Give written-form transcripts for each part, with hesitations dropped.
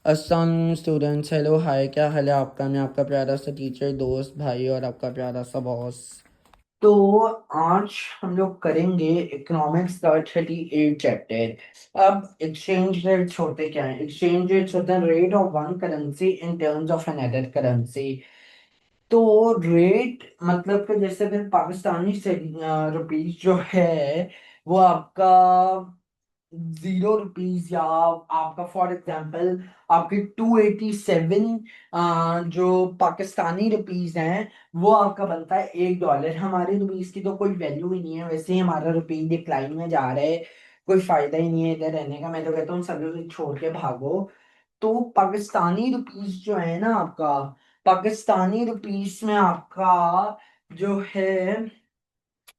अस्सलाम students, hello hi, क्या हाल है आपका। मैं आपका प्यारा सा टीचर, दोस्त, भाई और आपका प्यारा सा बॉस। तो आज हम लोग करेंगे इकोनॉमिक्स का 38 चैप्टर। अब एक्सचेंज रेट्स होते क्या हैं? एक्सचेंज रेट्स होते हैं rate of one currency in terms of another currency. तो रेट मतलब कि जैसे फिर पाकिस्तानी से रुपीज जो है वो आपका 0 रुपीज, या आपका फॉर एग्जांपल आपके 287 जो पाकिस्तानी रुपीज हैं वो आपका बनता है $1। हमारे रुपीज की तो कोई वैल्यू ही नहीं है, वैसे ही हमारा रुपीज डिक्लाइन में जा रहा है। कोई फायदा ही नहीं है इधर रहने का। मैं तो कहता हूँ सब लोग छोड़ के भागो। तो पाकिस्तानी रुपीस जो है ना आपका, पाकिस्तानी रुपीस में आपका जो है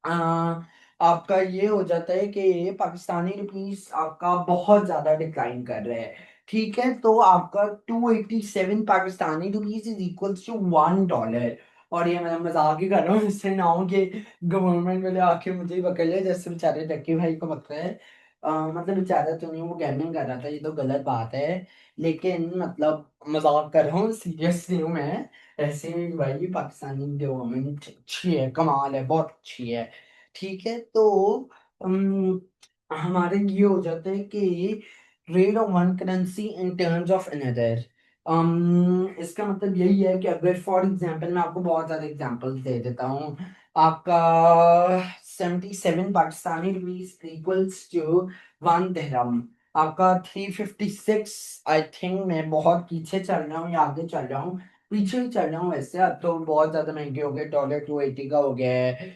आ, आपका ये हो जाता है कि पाकिस्तानी रुपीस आपका बहुत ज्यादा डिक्लाइन कर रहे हैं। ठीक है, तो आपका 287 Pakistani rupees is equals to $1। और ये मैं मजाक ही कर रहा हूँ, इससे ना हो कि गवर्नमेंट वाले आके मुझे ही पकड़ ले, जैसे बेचारे टक्की भाई को पकड़े है। मतलब बेचारा तो नहीं, वो गैमिंग कर रहा था, ये तो गलत बात है। लेकिन मतलब मजाक कर रहा हूँ, सीरियस नहीं हूँ मैं। ऐसे में भाई पाकिस्तानी गवर्नमेंट अच्छी है, कमाल है, बहुत अच्छी है। ठीक है, तो अम, हमारे ये हो जाता है कि rate of one currency in terms of another. इसका मतलब यही है कि अगर फॉर एग्जांपल मैं आपको बहुत सारे एग्जांपल्स दे देता हूँ। आपका 77 पाकिस्तानी रुपीस इक्वल्स टू 1 दिरहम। आपका 356, आई थिंक मैं बहुत पीछे चल रहा हूँ या आगे चल रहा हूँ, पीछे ही चल रहा हूँ वैसे। अब तो बहुत ज्यादा महंगे हो गए, $280 का हो गया है।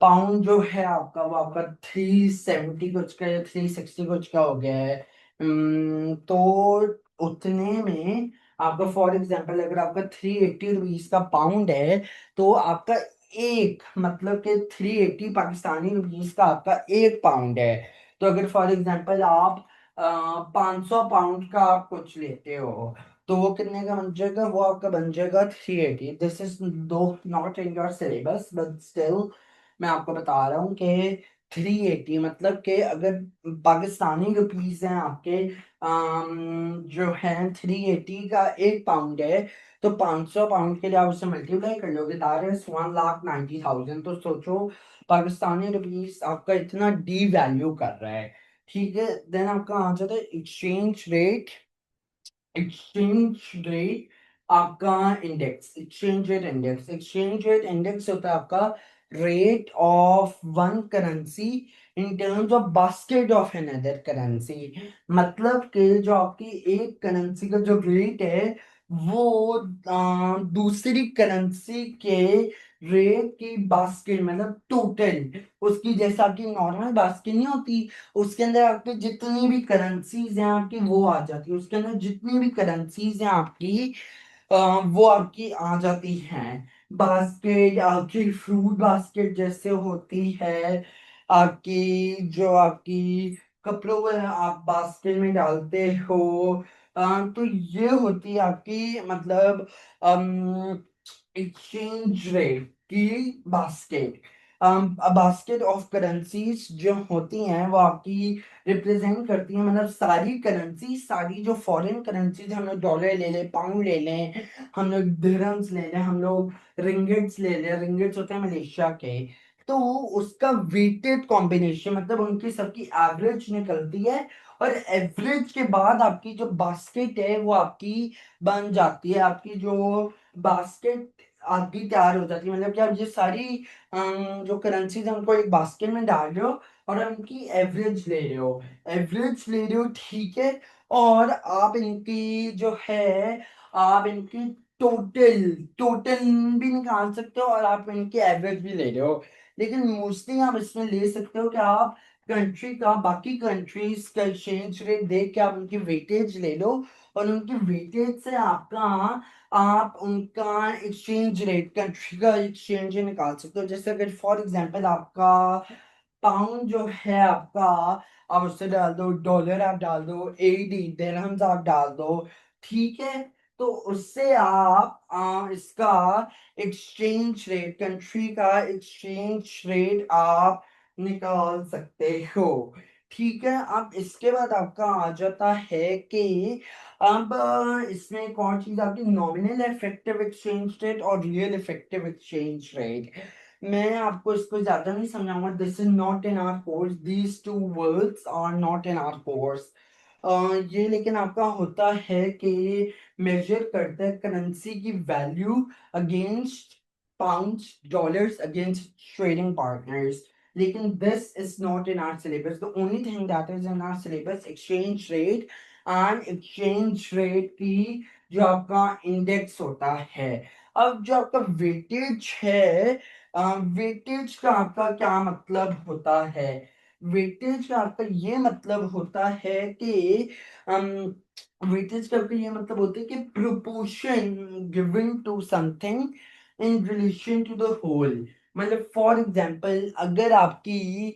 पाउंड जो है आपका वो आपका 370 कुछ का या 360 कुछ का हो गया है। तो उतने में आपका फॉर एग्जांपल अगर आपका 380 रुपीज का पाउंड है, तो आपका एक मतलब कि 380 पाकिस्तानी रुपीज का आपका एक पाउंड है। तो अगर फॉर एग्जांपल आप 500 पाउंड का आप कुछ लेते हो, तो वो कितने का बन जाएगा? वो आपका बन जाएगा 380। दिस इज दो not in your syllabus but still मैं आपको बता रहा हूँ कि 380 मतलब कि अगर पाकिस्तानी रुपीस हैं आपके, जो है 380 का एक पाउंड है, तो 500 पाउंड के लिए आप उससे मल्टीप्लाई कर लोगे, दैट इज 1,90,000। तो सोचो पाकिस्तानी रुपीस आपका इतना डी वैल्यू कर रहा है। ठीक है, देन आपका आ जाता है एक्सचेंज रेट। एक्सचेंज रेट आपका index, exchange rate index. Exchange rate index होता है आपका rate of one currency in terms of basket of another currency. मतलब कि जो आपकी एक करेंसी का जो रेट है वो दूसरी करेंसी के रेट की बास्केट मतलब टोटल उसकी, जैसा आपकी नॉर्मल बास्केट नहीं होती, उसके अंदर आपके जितनी भी करेंसीज हैं आपकी वो आ जाती है। उसके अंदर जितनी भी करेंसीज हैं आपकी वो आपकी आ जाती हैं। बास्केट आपकी फ्रूट बास्केट जैसे होती है, आपकी जो आपकी कपड़ों में आप बास्केट में डालते हो, तो ये होती है आपकी मतलब एक्सचेंज रेट की बास्केट। बास्केट ऑफ करेंसीज जो होती हैं वो आपकी रिप्रेजेंट करती हैं, मतलब सारी करेंसी, सारी जो फॉरेन करेंसीज, हम लोग डॉलर ले लें, पाउंड ले लें, हम लोग दिरहम्स ले लें, हम लोग रिंगिट्स ले लें। रिंगिट्स होते हैं मलेशिया के। तो उसका वेटेड कॉम्बिनेशन मतलब उनकी सबकी एवरेज निकलती है, और एवरेज के बाद आपकी जो बास्केट है वो आपकी बन जाती है। आपकी जो बास्केट आपकी तैयार हो जाती है, मतलब कि आप ये सारी जो करेंसीज हमको एक बास्केट में डाल रहे हो और आप इनकी एवरेज ले रहे हो, एवरेज ले रहे हो, ठीक है। और आप इनकी जो है, आप इनकी टोटल टोटल भी निकाल सकते हो और आप इनकी एवरेज भी ले रहे हो। लेकिन मोस्टली आप इसमें ले सकते हो कि आप कंट्री का, बाकी कंट्रीज का एक्सचेंज रेट देख के आप उनकी वेटेज ले लो, और उनकी वेटेज से आपका, आप उनका एक्सचेंज रेट, कंट्री का एक्सचेंज निकाल सकते हो। जैसे अगर फॉर एग्जांपल आपका पाउंड जो है आपका, आप उससे डाल दो डॉलर, आप डाल दो एडी दिरहम्स आप डाल दो, ठीक है। तो उससे आप इसका एक्सचेंज रेट, कंट्री का एक्सचेंज रेट आप निकाल सकते हो। ठीक है, अब इसके बाद आपका आ जाता है कि अब इसमें एक और चीज आपकी नॉमिनल इफेक्टिव एक्सचेंज रेट और रियल इफेक्टिव एक्सचेंज रेट। मैं आपको इसको ज्यादा नहीं समझाऊंगा, this is not in our course, these two words are not in our course. ये लेकिन आपका होता है कि मेजर करता है करेंसी की value against pounds, dollars, against trading partners. लेकिन this is not in our syllabus, the only thing that is in our syllabus exchange rate and exchange rate की जो आपका इंडेक्स होता है। अब जो आपका वेटेज है, वेटेज का आपका क्या मतलब होता है? वेटेज का आपका ये मतलब होता है कि वेटेज का आपका ये मतलब होता है कि proportion given to something in relation to the whole. मतलब फॉर एग्जांपल, अगर आपकी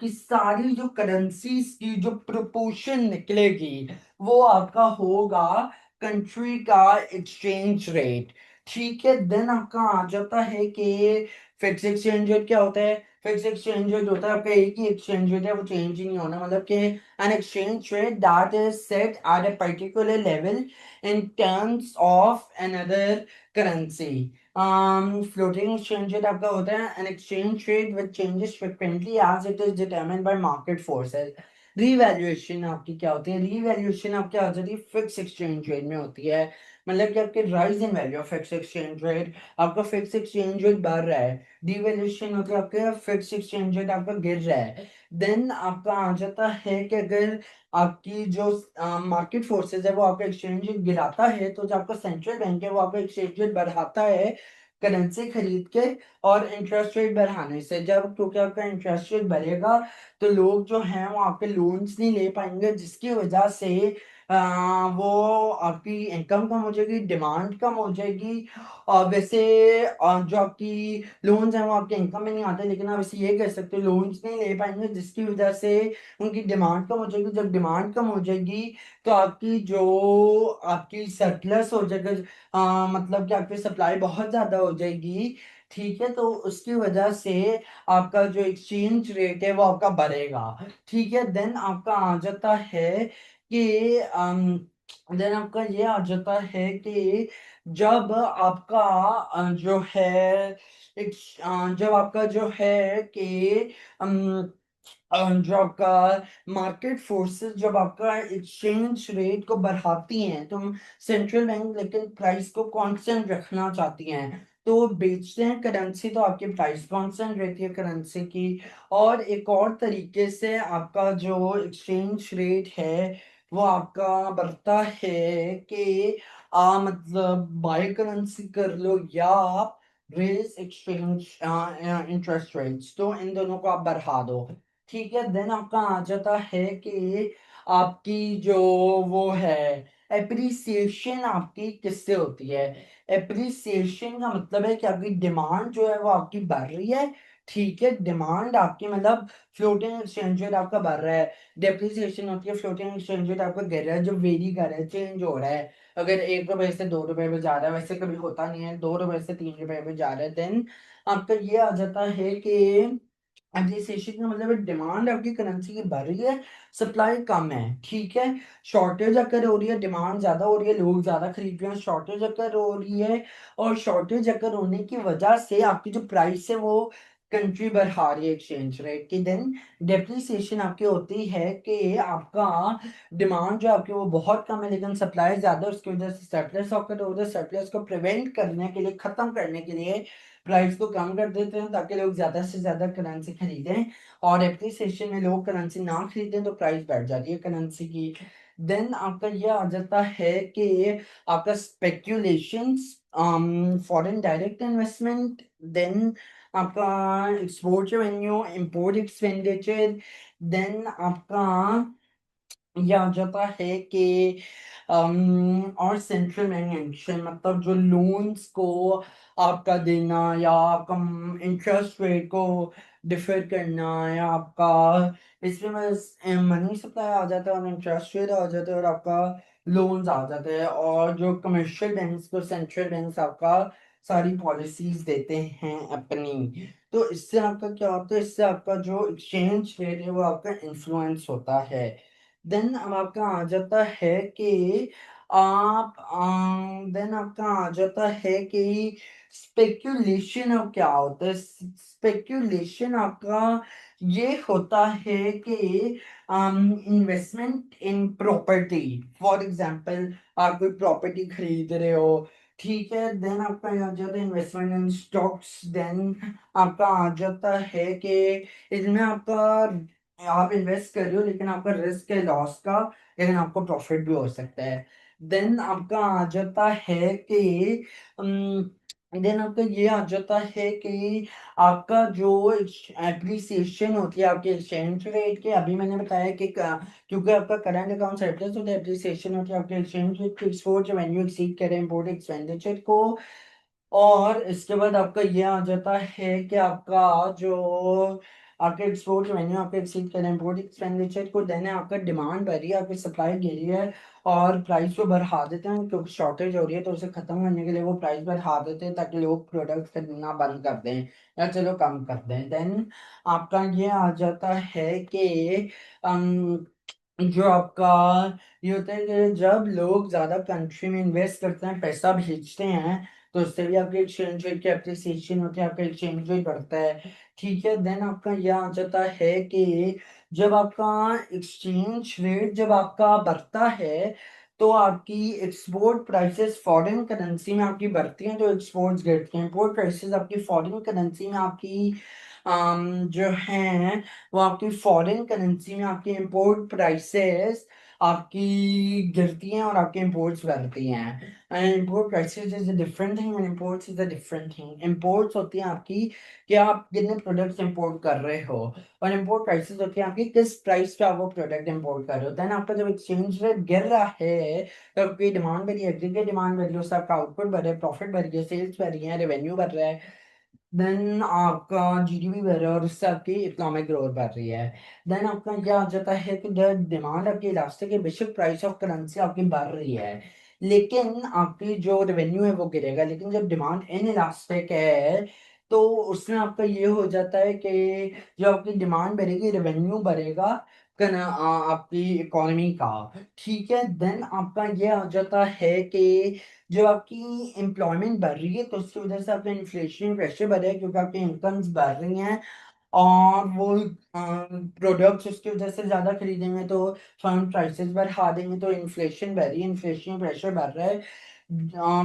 सारी जो करेंसीज की जो प्रोपोर्शन निकलेगी, वो आपका होगा कंट्री का एक्सचेंज रेट। ठीक है, देन आपका आ जाता है कि फिक्स एक्सचेंज रेट क्या होता है? फिक्स एक्सचेंज रेट होता है आपका एक ही एक्सचेंज रेट है, वो चेंज ही नहीं होना, मतलब कि an exchange rate that is set at a particular level in terms of another currency. Floating exchange rate आपका होता है an exchange rate which changes frequently as it is determined by market forces. Revaluation आपकी क्या होती है? Revaluation आपकी आ जाती है फिक्स एक्सचेंज रेट में होती है, मतलब कि आपके rise in value of fix exchange rate, आपका फिक्स एक्सचेंज रेट बढ़ रहा है। डिवैल्यूएशन होती है आपके फिक्स एक्सचेंज रेट आपका गिर रहा है। देन आपका आ जाता है कि अगर आपकी जो मार्केट फोर्सेस है वो आपका एक्सचेंज रेट गिराता है, तो जो आपका सेंट्रल बैंक है वो आपका एक्सचेंज रेट बढ़ाता है करेंसी खरीद के और इंटरेस्ट रेट बढ़ाने से। जब क्योंकि आपका इंटरेस्ट रेट बढ़ेगा तो लोग जो हैं वो आपके लोन्स नहीं ले पाएंगे, जिसकी वजह से वो आपकी इनकम कम हो जाएगी, डिमांड कम हो जाएगी। और वैसे जो आपकी लोन्स हैं वो आपके इनकम में नहीं आते, लेकिन आप इसे ये कह सकते हो लोन्स नहीं ले पाएंगे, जिसकी वजह से उनकी डिमांड कम हो जाएगी। जब डिमांड कम हो जाएगी तो आपकी सरप्लस हो जाएगा, मतलब कि आपकी सप्लाई बहुत ज्यादा हो जाएगी। ठीक है, तो उसकी वजह से आपका जो एक्सचेंज रेट है वो आपका बढ़ेगा। ठीक है, देन आपका आ जाता है कि देन आपका ये आ जाता है कि जब आपका जो है जब आपका जो है कि जो आपका मार्केट फोर्सेस जब आपका एक्सचेंज रेट को बढ़ाती हैं, तो सेंट्रल बैंक लेकिन प्राइस को कांस्टेंट रखना चाहती हैं, तो वो बेचते हैं करेंसी, तो आपकी प्राइस कांस्टेंट रहती है करेंसी की। और एक और तरीके से आपका जो एक्सचेंज रेट है वो आपका बढ़ता है कि मतलब बाय करेंसी कर लो या आप रेज एक्सचेंज इंटरेस्ट रेट्स, तो इन दोनों को आप बढ़ा दो। ठीक है, देन आपका आ जाता है कि आपकी जो वो है एप्रिसिएशन आपकी किससे होती है? एप्रिसिएशन का मतलब है कि आपकी डिमांड जो है वो आपकी बढ़ रही है। ठीक है, डिमांड आपकी मतलब फ्लोटिंग एक्सचेंज रेट आपका बढ़ रहा है, डेप्रिसिएशन होती है फ्लोटिंग एक्सचेंज रेट आपका गिर रहा है, जो वेरी कर रहा है, चेंज हो रहा है। अगर 1 रुपए से 2 रुपए पे जा रहा है, वैसे कभी होता नहीं है, 2 रुपए से 3 रुपए पे जा रहा है, देन आपका ये आ जाता है कि एप्रिसिएशन का मतलब है डिमांड आपकी करेंसी की बढ़ रही है, सप्लाई कम है। ठीक है, शॉर्टेज अगर हो रही है, डिमांड ज्यादा हो रही है, लोग ज्यादा खरीद रहे हैं, शॉर्टेज अगर हो रही है, और शॉर्टेज अगर होने की वजह से आपकी जो प्राइस है वो कंट्री बढ़ा रही है एक्सचेंज रेट की, देन डेप्रिसिएशन आपकी होती है कि आपका डिमांड जो आपकी वो बहुत कम है लेकिन सप्लाई ज्यादा है, उसकी वजह से सरप्लस ऑकर हो रहा है। सरप्लस को प्रिवेंट करने के लिए, खत्म करने के लिए प्राइस को कम कर देते हैं ताकि लोग ज्यादा से ज्यादा करेंसी खरीदें, और एप्रिसिएशन में लोग करेंसी ना खरीदें तो प्राइस बढ़ जाती है करेंसी की। देन आपका ये आ जाता है कि आपका speculations, foreign direct investment, then आपका export revenue, import expenditure, then आपका ये आ जाता है कि और सेंट्रल बैंक एक्शन, मतलब जो लोन्स को आपका देना या कम इंटरेस्ट रेट को डिफर करना, या आपका इसमें बस मनी सप्लाई आ जाता है और इंटरेस्ट रेट आ जाता है और आपका लोन्स आ जाते हैं, और जो कमर्शियल बैंक्स को सेंट्रल बैंक्स आपका सारी पॉलिसीज देते हैं अपनी। तो इससे आपका क्या होता है, इससे आपका जो एक्सचेंज रेट है वो आपका इन्फ्लुएंस होता है। देन अब आपका आ जाता है कि आप देन आपका आ जाता है कि स्पेक्यूलेशन अब क्या होता है। स्पेक्यूलेशन आपका ये होता है कि investment in property. For example आप कोई प्रॉपर्टी खरीद रहे हो, ठीक है, देन आपका आ जाता है इन्वेस्टमेंट इन स्टॉक्स। देन आपका आ जाता है कि इसमें आपका आप इन्वेस्ट कर रहे हो लेकिन आपका रिस्क है लॉस का, लेकिन आपको प्रॉफिट भी हो सकता है। देन आपका आ जाता है कि देन आपका ये आ जाता है कि आपका जो एप्रिसिएशन होती है आपके एक्सचेंज रेट के, अभी मैंने बताया कि क्योंकि आपका करंट अकाउंट सरप्लस होता है, एप्रिसिएशन होती है आपके एक्सचेंज रेट की, एक्सपोर्ट रेवेन्यू एक्सीड करे इंपोर्ट एक्सपेंडिचर को। और इसके बाद आपका ये आ जाता है कि आपका जो आपके एक्सपोर्ट रेवेन्यू आपके एक्सीड कर इंपोर्ट एक्सपेंडिचर को, देन है आपका डिमांड बढ़ी है, आपकी सप्लाई गिरी है और प्राइस को बढ़ा देते हैं क्योंकि शॉर्टेज हो रही है, तो उसे खत्म करने के लिए वो प्राइस बढ़ा देते हैं ताकि लोग प्रोडक्ट खरीदना बंद कर दें या चलो कम कर दें। देन आपका ये आ जाता है कि जो आपका ये होता है कि जब लोग ज्यादा कंट्री में इन्वेस्ट करते हैं, पैसा भेजते हैं, तो उससे भी आपके एक्सचेंज रेट की अप्रिसिएशन होती है, आपका एक्सचेंज रेट बढ़ता है। ठीक है, देन आपका यह आ जाता है कि जब आपका एक्सचेंज रेट जब आपका बढ़ता है तो आपकी एक्सपोर्ट प्राइसेस फॉरेन करेंसी में आपकी बढ़ती हैं, तो एक्सपोर्ट्स गिरती हैं। इंपोर्ट प्राइसेस आपकी फॉरेन करेंसी में आपकी जो हैं वो आपकी फॉरेन करेंसी में आपकी इंपोर्ट प्राइसेस आपकी गिरती हैं और आपके इंपोर्ट्स बढ़ती हैं। Import prices is a different thing and imports is a different thing. Imports होती हैं आपकी कि आप कितने प्रोडक्ट्स इंपोर्ट कर रहे हो, और इंपोर्ट प्राइसेस होती हैं आपकी किस प्राइस पे आप वो प्रोडक्ट इंपोर्ट कर रहे हो। देन आपका जब एक्सचेंज रेट गिर रहा है तो आपकी डिमांड बढ़ी है, एग्रीगेट डिमांड बढ़ रही है, उससे आपका आउटपुट बढ़ रहा है, प्रॉफिट बढ़ रही है, सेल्स बढ़ रही है, रेवेन्यू बढ़ रहा है, देन आपका जीडीपी बढ़ रहा है और उससे आपकी इकोनॉमिक ग्रोथ बढ़ रही है। देन आपका क्या आ जाता है कि जब डिमांड आपकी इलास्टिक है, बेशक प्राइस ऑफ करेंसी आपकी बढ़ रही है लेकिन आपकी जो रेवेन्यू है वो गिरेगा। लेकिन जब डिमांड इन इलास्टिक है तो उसमें आपका ये हो जाता है कि जो आपकी डिमांड बढ़ेगी रेवेन्यू बढ़ेगा आपकी इकोनॉमी का। ठीक है, देन आपका ये आ जाता है कि जब आपकी एम्प्लॉयमेंट बढ़ रही है तो उसकी वजह से आपका इन्फ्लेशन प्रेशर बढ़ रहा है क्योंकि आपकी इनकम्स बढ़ रही हैं और वो प्रोडक्ट्स उसकी वजह से ज़्यादा खरीदेंगे तो फर्म प्राइसेस बढ़ा देंगे, तो इन्फ्लेशन बढ़ रही है, इन्फ्लेशन प्रेशर बढ़ रहा है।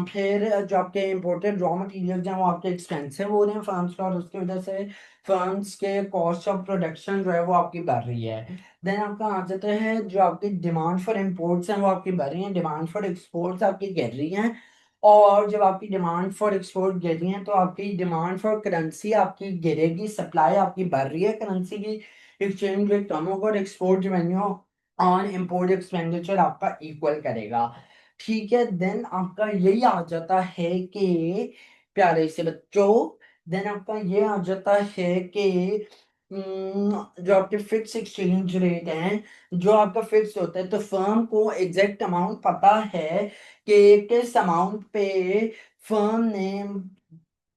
फिर जो आपके इम्पोर्टेड रॉ मटेरियल्स हैं वो आपके एक्सपेंसिव हो रहे हैं फर्म्स का, और उसकी वजह से फर्म्स के कॉस्ट ऑफ प्रोडक्शन जो है वो आपकी बढ़ रही है। देन आपका आ जाता है जो आपकी डिमांड फॉर इम्पोर्ट्स हैं वो आपकी बढ़ रही है, डिमांड फॉर एक्सपोर्ट्स आपकी गिर रही हैं। और जब आपकी डिमांड फॉर एक्सपोर्ट गिर रही है तो आपकी डिमांड फॉर करेंसी आपकी गिरेगी, सप्लाई आपकी बढ़ रही है करेंसी की, एक्सचेंज रेट कम होगा और export revenue on import expenditure आपका इक्वल करेगा। ठीक है, देन आपका यही आ जाता है कि प्यारे से बच्चों, देन आपका ये आ जाता है कि जो आपके फिक्स एक्सचेंज रेट हैं जो आपका फिक्स होता है, तो फर्म को एग्जैक्ट अमाउंट पता है कि किस अमाउंट पे फर्म ने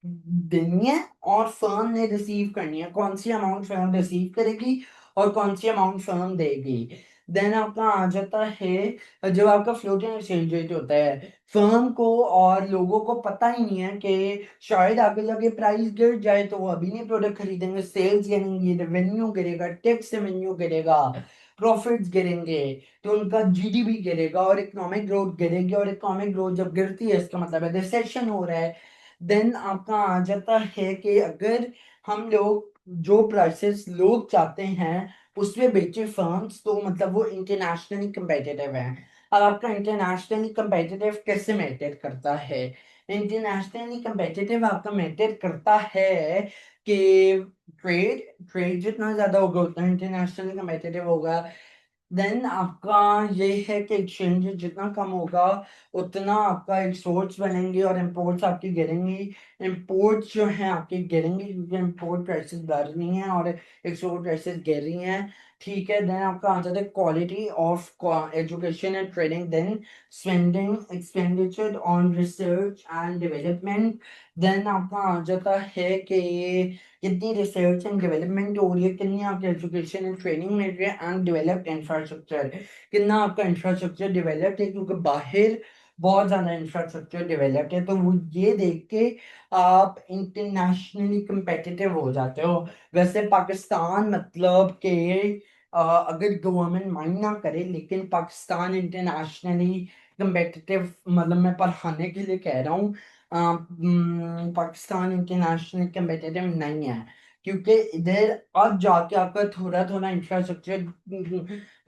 देनी है और फर्म ने रिसीव करनी है, कौन सी अमाउंट फर्म रिसीव करेगी और कौन सी अमाउंट फर्म देगी। देन आपका आ जाता है जब आपका फ्लोटिंग एक्सचेंज रेट होता है, फर्म को और लोगों को पता ही नहीं है कि शायद आगे जाके प्राइस गिर जाए तो वो अभी नहीं प्रोडक्ट खरीदेंगे, सेल्स गिरेंगी, रेवेन्यू गिरेगा, टैक्स रेवेन्यू गिरेगा, प्रॉफिट्स गिरेंगे, तो उनका जीडीपी गिरेगा और इकोनॉमिक ग्रोथ गिरेगी, और इकोनॉमिक ग्रोथ जब गिरती है इसका मतलब है रिसेशन हो रहा है। देन आपका आ जाता है कि अगर हम लोग जो प्राइसेस लोग चाहते हैं उसमें बेचे फर्म्स, तो मतलब वो इंटरनेशनली competitive है। अब आपका इंटरनेशनली competitive कैसे मैटर करता है, इंटरनेशनली competitive आपका मैटर करता है कि ट्रेड ट्रेड जितना ज्यादा होगा उतना इंटरनेशनली competitive होगा। देन आपका ये है कि एक्सचेंज जितना कम होगा उतना आपका एक्सपोर्ट्स बनेंगे और इंपोर्ट्स आपकी गिरेंगी। इंपोर्ट्स जो हैं आपके गिरेंगे क्योंकि इंपोर्ट प्राइसेस बढ़ रही हैं और एक्सपोर्ट प्राइसेस गिर रही हैं। ठीक है, देन आपका आ जाता है quality of education and training, then spending expenditure on research and development. Then आपका आ जाता है कि कितनी रिसर्च एंड डेवलपमेंट हो रही है, कितनी आपकी एजुकेशन एंड ट्रेनिंग मिल रही है, एंड डेवलप्ड इंफ्रास्ट्रक्चर, कितना आपका इंफ्रास्ट्रक्चर डेवलप्ड है, क्योंकि बाहर बहुत ज़्यादा इंफ्रास्ट्रक्चर डेवलप्ड है। तो वो ये देख के आप इंटरनेशनली competitive हो जाते हो। वैसे पाकिस्तान मतलब कि अगर गवर्नमेंट माइंड ना करे, लेकिन पाकिस्तान इंटरनेशनली competitive, मतलब मैं पढ़ाने के लिए कह रहा हूँ, पाकिस्तान इंटरनेशनल competitive नहीं है, क्योंकि इधर अब जाके आपका थोड़ा थोड़ा इंफ्रास्ट्रक्चर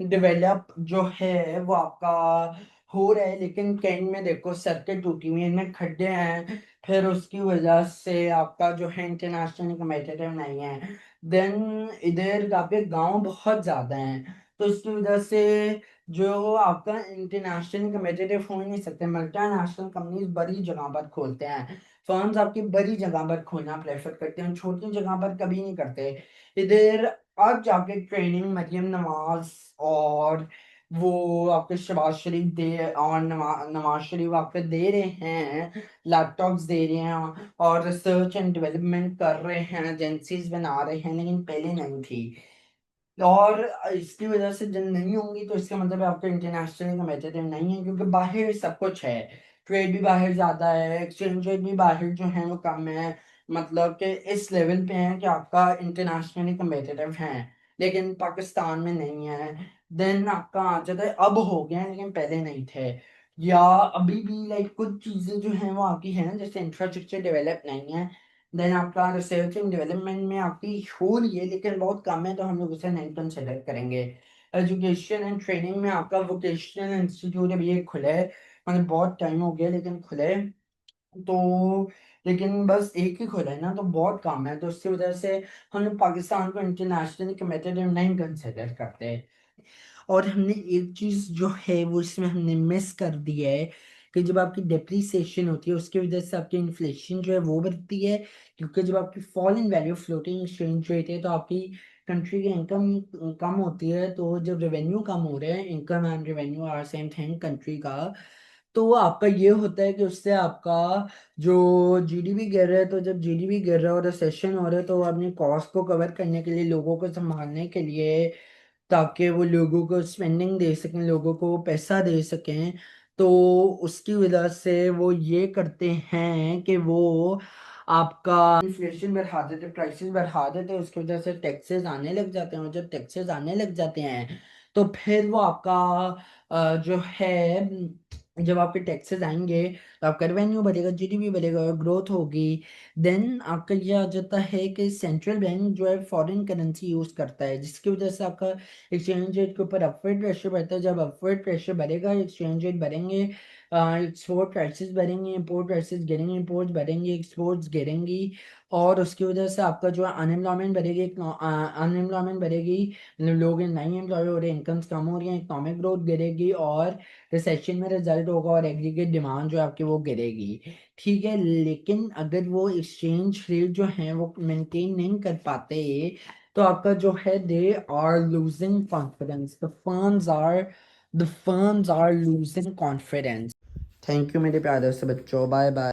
डेवलप जो है वो आपका हो रहा है, लेकिन कहीं में देखो सड़कें टूटी हुई हैं, इनमें खड्डे हैं, फिर उसकी वजह से आपका जो है इंटरनेशनल कम्पिटिटिव नहीं है। देन इधर काफी गांव बहुत ज्यादा हैं, तो इसकी वजह से जो आपका इंटरनेशनल कम्पिटिटिव हो ही नहीं सकते। मल्टीनेशनल कंपनीज बड़ी जगह पर खोलते हैं, फर्म्स आपकी बड़ी जगह पर खोलना प्रेफर करते हैं, छोटी जगह पर कभी नहीं करते। इधर अब जाके ट्रेनिंग मरियम नवाज और वो आपके शबाज शरीफ दे और नवाज शरीफ आपके दे रहे हैं, लैपटॉप्स दे रहे हैं और रिसर्च एंड डेवलपमेंट कर रहे हैं, एजेंसीज बना रहे हैं, लेकिन पहले नहीं थी। और इसकी वजह से जब नहीं होंगी तो इसका मतलब है आपका इंटरनेशनल कम्पिटिटिव नहीं है, क्योंकि बाहर सब कुछ है, ट्रेड भी बाहर ज्यादा है, एक्सचेंज रेट भी बाहर जो है वो कम है, मतलब कि इस लेवल पे है कि आपका इंटरनेशनली कम्पिटिटिव है, लेकिन पाकिस्तान में नहीं है। देन आपका आ जाता है अब हो गया है, लेकिन पहले नहीं थे, या अभी भी लाइक कुछ चीजें जो हैं वो आपकी हैं, जैसे इंफ्रास्ट्रक्चर डेवलप नहीं है। देन आपका रिसर्च एंड डेवलपमेंट में आपकी हो रही है, लेकिन बहुत कम है, तो हम लोग उसे नहीं कंसिडर करेंगे। एजुकेशन एंड ट्रेनिंग में आपका वोकेशनल इंस्टीट्यूट अभी एक खुला है, मतलब बहुत टाइम हो गया लेकिन खुले, तो लेकिन बस एक ही खुला है ना, तो बहुत कम है, तो उसकी वजह से हम लोग पाकिस्तान को इंटरनेशनली कम्पिटिटिव नहीं कंसिडर करते। और हमने एक चीज जो है वो इसमें हमने मिस कर दी है, कि जब आपकी डेप्रिसिएशन होती है उसकी वजह से आपकी इन्फ्लेशन जो है वो बढ़ती है, क्योंकि जब आपकी fall in value floating exchange rate है तो आपकी कंट्री की इनकम कम होती है, तो जब रेवेन्यू कम हो रहे हैं, income and revenue are same thing country का, तो आपका ये होता है कि उससे आपका जो जीडीपी गिर रहा है, तो जब जीडीपी गिर रहा है और रिसेशन हो रहा है, तो अपनी कॉस्ट को कवर करने के लिए, लोगों को संभालने के लिए, ताकि वो लोगों को स्पेंडिंग दे सकें, लोगों को पैसा दे सकें, तो उसकी वजह से वो ये करते हैं कि वो आपका इन्फ्लेशन बढ़ा देते, प्राइसेस बढ़ा देते, उसकी वजह से टैक्सेस आने लग जाते हैं, और जब टैक्सेस आने लग जाते हैं तो फिर वो आपका जो है, जब आपके टैक्सेस आएंगे तो आपका रेवेन्यू बढ़ेगा, जीडीपी बढ़ेगा, ग्रोथ होगी। देन आपका ये आ जाता है कि सेंट्रल बैंक जो है फॉरेन करेंसी यूज करता है, जिसकी वजह से आपका एक्सचेंज रेट के ऊपर अपवर्ड प्रेशर बढ़ता है। जब अपवर्ड प्रेशर बढ़ेगा, एक्सचेंज रेट बढ़ेंगे, एक्सपोर्ट प्राइसेस बढ़ेंगे, इंपोर्ट प्राइसेस गिरेंगे, इंपोर्ट बढ़ेंगे, एक्सपोर्ट्स गिरेंगी, और उसकी वजह से आपका जो है अनएम्प्लॉयमेंट बढ़ेगी, अनएम्प्लॉयमेंट बढ़ेगी, मतलब लोग नहीं एम्प्लॉय हो रहे, इनकम्स कम हो रही हैं, इकोनॉमिक ग्रोथ गिरेगी, और रिसेशन में रिजल्ट होगा, और एग्रीगेट डिमांड जो है आपकी वो गिरेगी। ठीक है, लेकिन अगर वो एक्सचेंज रेट जो है वो मेंटेन नहीं कर पाते, तो आपका जो है they are losing confidence, the firms are losing confidence. Thank you मेरे प्यारे से बच्चों, बाय बाय।